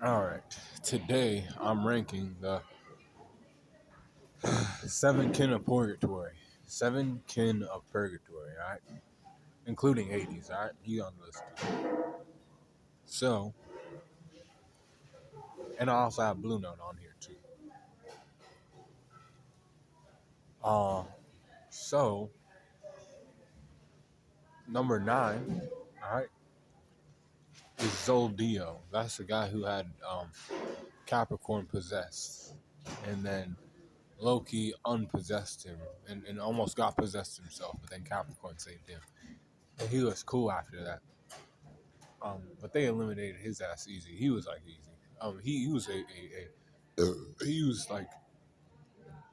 Alright, today I'm ranking the seven kin of purgatory. Seven kin of purgatory, alright? Including Hades, alright? He's on the list too. So, and I also have Bluenote on here too. Uh, so, number 9, alright, is Zoldeo. That's the guy who had Capricorn possessed. And then Loki unpossessed him and almost got possessed himself, but then Capricorn saved him. And he was cool after that. But they eliminated his ass easy. He was like easy. He was he used like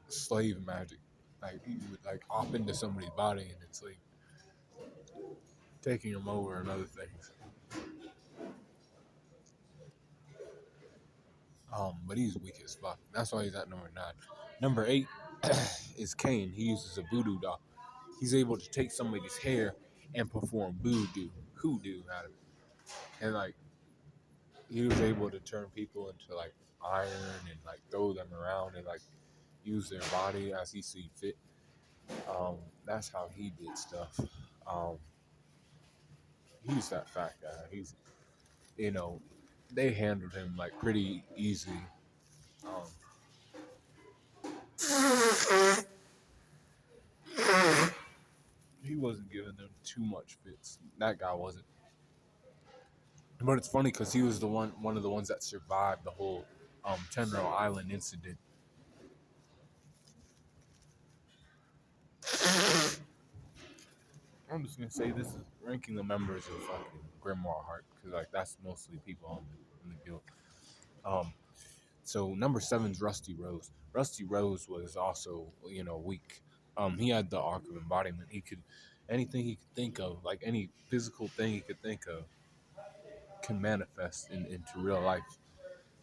slave magic. Like he would like hop into somebody's body and enslave, taking them over and other things. But he's weak as fuck. That's why he's at number 9. Number 8 is Kain. He uses a voodoo doll. He's able to take somebody's hair and perform hoodoo out of it. And like he was able to turn people into like iron and like throw them around and like use their body as he see fit. That's how he did stuff. Um, he's that fat guy. He's, you know, they handled him like pretty easy. Um, he wasn't giving them too much fits. That guy wasn't. But it's funny because he was one of the ones that survived the whole Tenro Island incident. I'm just gonna say this is ranking the members of fucking Grimoire Heart because like that's mostly people in the guild. Um, so number 7's Rustyrose. Rusty Rose was also weak. He had the arc of embodiment. He could anything he could think of, like any physical thing he could think of, can manifest into real life.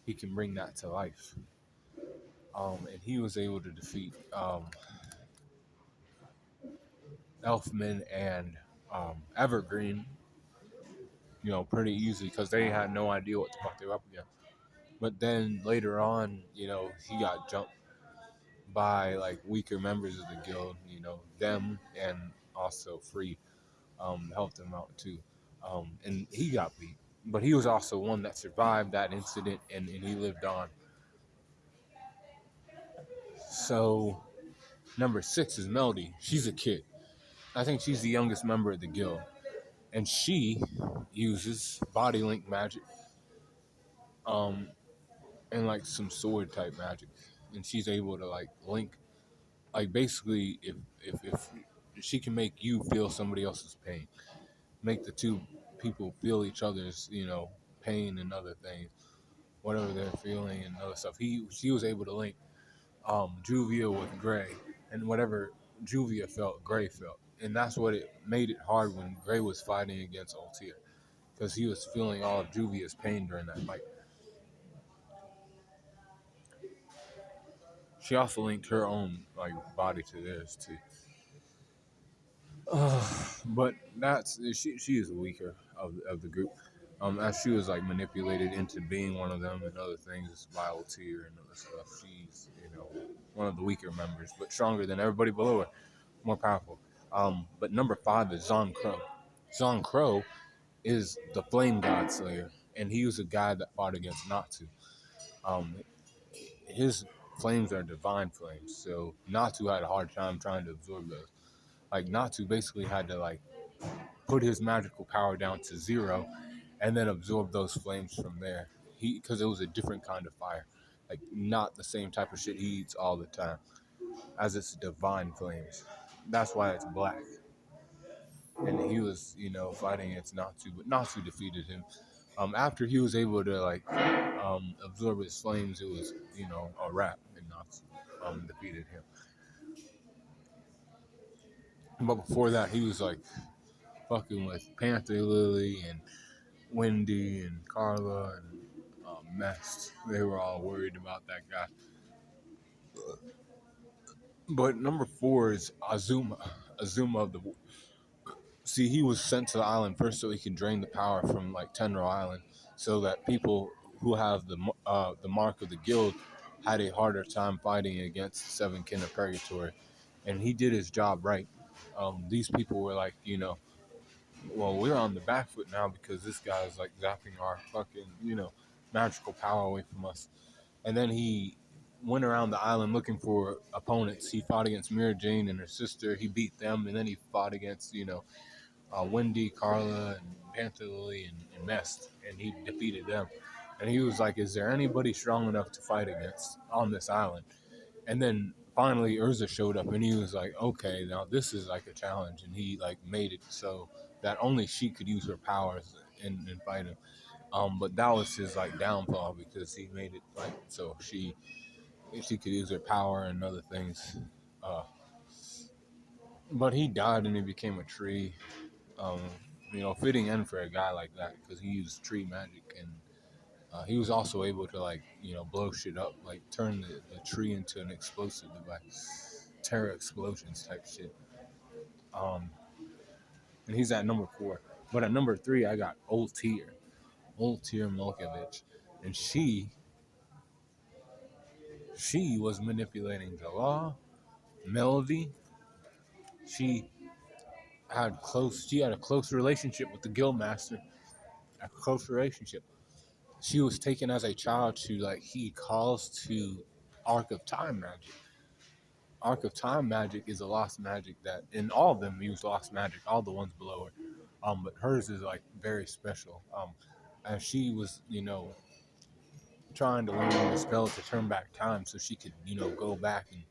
He can bring that to life. And he was able to defeat Elfman and Evergreen, pretty easily because they had no idea what the fuck they were up against. But then later on, he got jumped by like weaker members of the guild, them and also Free helped him out too. And he got beat. But he was also one that survived that incident and he lived on. So number 6 is Meldy. She's a kid. I think she's the youngest member of the guild. And she uses body link magic. And like some sword type magic. And she's able to like link like basically if she can make you feel somebody else's pain, make the two people feel each other's pain and other things, whatever they're feeling and other stuff. She was able to link Juvia with Gray, and whatever Juvia felt, Gray felt, and that's what it made it hard when Gray was fighting against Ultear because he was feeling all of Juvia's pain during that fight. She also linked her own like body to theirs too. But that's she is the weaker of the group. As she was like manipulated into being one of them and other things by Ultear and other stuff. She's one of the weaker members, but stronger than everybody below her, more powerful. But number 5 is Zancrow. Zancrow is the Flame God Slayer, and he was a guy that fought against Natsu. Um, his flames are divine flames, so Natsu had a hard time trying to absorb those. Like Natsu basically had to like put his magical power down to 0 and then absorb those flames from there. Because it was a different kind of fire, like not the same type of shit he eats all the time, as it's divine flames. That's why it's black. And he was, fighting against Natsu, but Natsu defeated him. After he was able to like absorb his flames, it was a wrap, and Natsu defeated him. But before that, he was like fucking with Panther Lily and Wendy and Carla and Mest. They were all worried about that guy. But number 4 is Azuma. Azuma of the. See, he was sent to the island first so he could drain the power from like Tenro Island, so that people who have the mark of the guild, had a harder time fighting against the seven kin of purgatory, and he did his job right. These people were like, well, we're on the back foot now because this guy's like zapping our fucking, magical power away from us. And then he went around the island looking for opponents. He fought against Mira Jane and her sister. He beat them, and then he fought against, Wendy, Carla, and Panther Lily, and Mest, and he defeated them. And he was like, "Is there anybody strong enough to fight against on this island?" And then finally, Urza showed up, and he was like, "Okay, now this is like a challenge," and he like made it so that only she could use her powers and fight him. But that was his like downfall because he made it like so she could use her power and other things. Uh, but he died and he became a tree. Um, fitting end for a guy like that because he used tree magic and he was also able to like blow shit up, like turn the tree into an explosive device, terror explosions type shit. Um, and he's at number 4. But at number 3, I got Ultear Milkovich, and she was manipulating the law. Meldy, she she had a close relationship with the guildmaster, a close relationship. She was taken as a child to like he calls to Arc of Time magic. Arc of Time magic is a lost magic that in all of them use lost magic, all the ones below her. But hers is like very special. And she was, trying to learn the spell to turn back time so she could, go back and,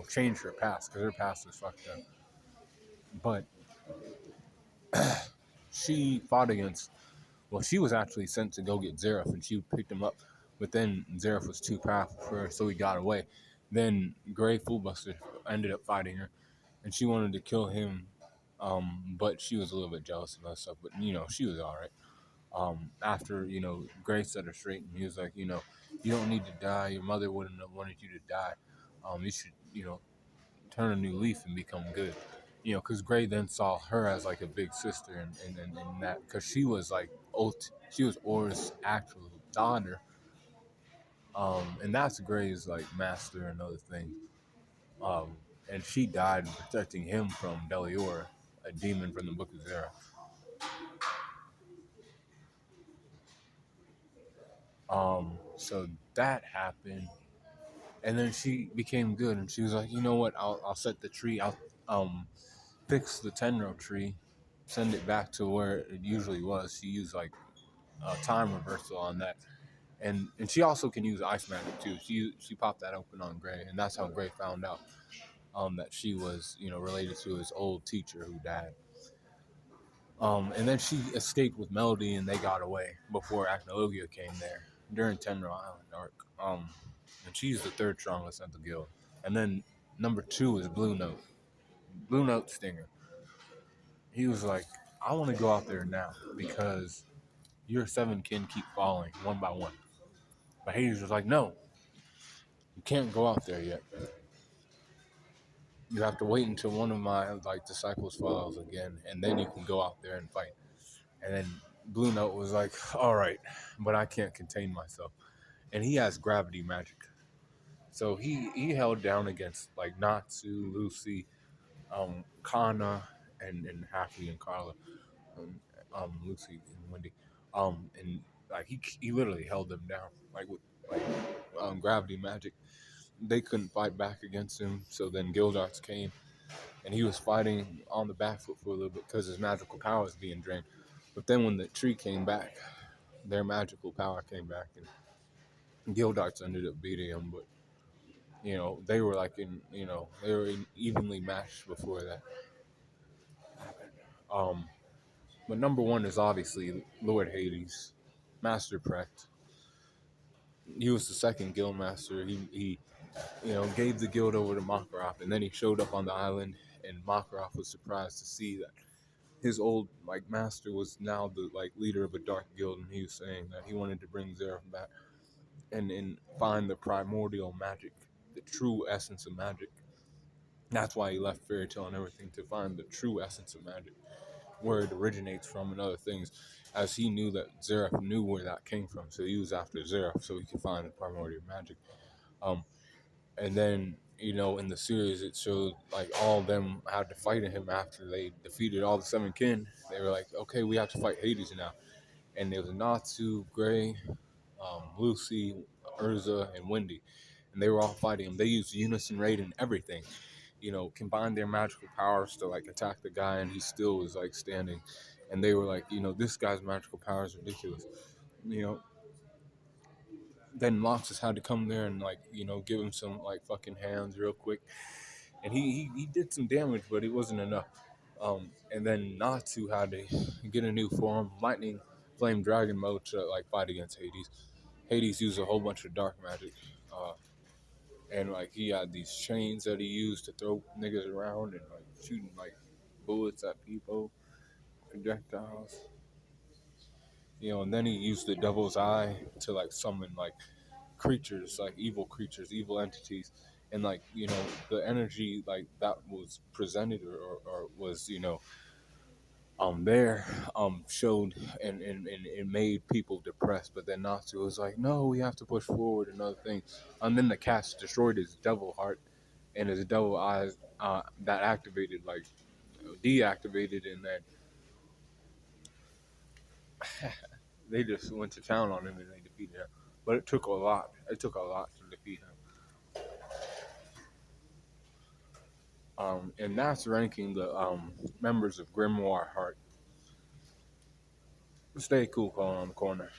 change her past because her past was fucked up. But she fought against, well, she was actually sent to go get Zeref and she picked him up. But then Zeref was too powerful for her, so he got away. Then Grey Fullbuster ended up fighting her and she wanted to kill him. But she was a little bit jealous of that stuff. But she was all right. After Gray set her straight, and he was like, you don't need to die. Your mother wouldn't have wanted you to die. You should turn a new leaf and become good. Because Gray then saw her as like a big sister, and that because she was like she was Or's actual daughter. And that's Gray's like master and other thing. Um, and she died protecting him from Delior, a demon from the Book of Zera. So that happened, and then she became good, and she was like, you know what? I'll set the tree. I'll fix the Tenro tree, send it back to where it usually was. She used like time reversal on that, and she also can use ice magic too. She popped that open on Gray, and that's how Gray found out that she was related to his old teacher who died. And then she escaped with Melody, and they got away before Acnologia came there during Tenro Island arc. And she's the third strongest at the guild. And then number 2 is Bluenote. Bluenote Stinger. He was like, I want to go out there now because your 7 kin keep falling one by one. But Hades was like, no, you can't go out there yet. You have to wait until one of my like disciples falls again, and then you can go out there and fight. And then Bluenote was like, all right, but I can't contain myself. And he has gravity magic. So he held down against like Natsu, Lucy, Kana, and Happy and Carla, um, Lucy and Wendy, and like he literally held them down like with like gravity magic. They couldn't fight back against him. So then Gildarts came, and he was fighting on the back foot for a little bit because his magical power was being drained. But then when the tree came back, their magical power came back, and Gildarts ended up beating him. But they were like they were evenly matched before that. Um, but number 1 is obviously Lord Hades, Master Prect. He was the second guild master. He gave the guild over to Makarov, and then he showed up on the island, and Makarov was surprised to see that his old like master was now the like leader of a dark guild, and he was saying that he wanted to bring Zeref back and find the primordial magic, the true essence of magic. That's why he left Fairy Tale and everything, to find the true essence of magic, where it originates from and other things. as he knew that Zeref knew where that came from, so he was after Zeref so he could find the primordial magic. Um, and then in the series it showed like all of them had to fight him after they defeated all the seven kin. They were like, okay, we have to fight Hades now, and there was Natsu, Gray, Lucy, Urza, and Wendy, and they were all fighting him. They used Unison Raid and everything. Combined their magical powers to like attack the guy, and he still was like standing. And they were like, this guy's magical power is ridiculous. You know, then Moxus had to come there and like, give him some like fucking hands real quick, and he did some damage, but it wasn't enough. And then Natsu had to get a new form, Lightning Flame Dragon mode, to like fight against Hades. Hades used a whole bunch of dark magic, and like he had these chains that he used to throw niggas around and like shooting like bullets at people, projectiles. And then he used the Devil's Eye to like summon like creatures, like evil creatures, evil entities, and like the energy like that was presented or was there showed and it made people depressed. But then Natsu was like, no, we have to push forward and other things. And then the cast destroyed his devil heart and his devil eyes, that activated like deactivated, and then they just went to town on him and they defeated him. But it took a lot. It took a lot to defeat him. And that's ranking the members of Grimoire Heart. Stay cool, calling on the corner.